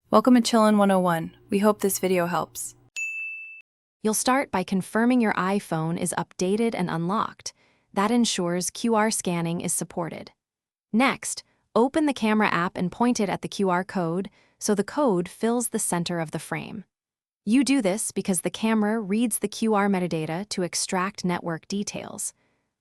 Welcome to Chillin' 101. We hope this video helps. You'll start by confirming your iPhone is updated and unlocked. That ensures QR scanning is supported. Next, open the camera app and point it at the QR code so the code fills the center of the frame. You do this because the camera reads the QR metadata to extract network details.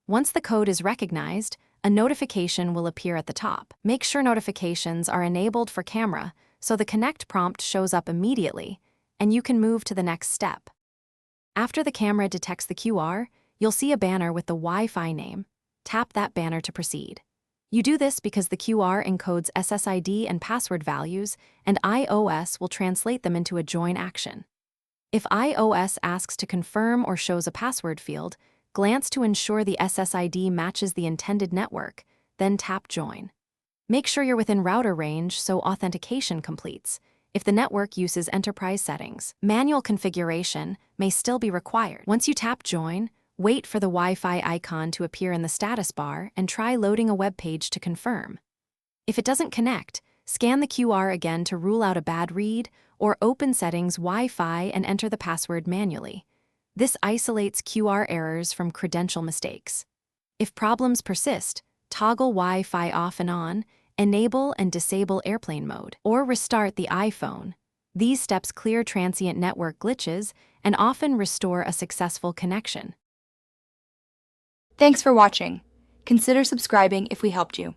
Once the code is recognized, a notification will appear at the top. Make sure notifications are enabled for camera so the connect prompt shows up immediately, and you can move to the next step. After the camera detects the QR, you'll see a banner with the Wi-Fi name. Tap that banner to proceed. You do this because the QR encodes SSID and password values, and iOS will translate them into a join action. If iOS asks to confirm or shows a password field, glance to ensure the SSID matches the intended network, then tap Join. Make sure you're within router range so authentication completes. If the network uses enterprise settings, manual configuration may still be required. Once you tap Join, wait for the Wi-Fi icon to appear in the status bar and try loading a web page to confirm. If it doesn't connect, scan the QR again to rule out a bad read, or open Settings Wi-Fi and enter the password manually. This isolates QR errors from credential mistakes. If problems persist, toggle Wi-Fi off and on, enable and disable airplane mode, or restart the iPhone. These steps clear transient network glitches and often restore a successful connection. Thanks for watching. Consider subscribing if we helped you.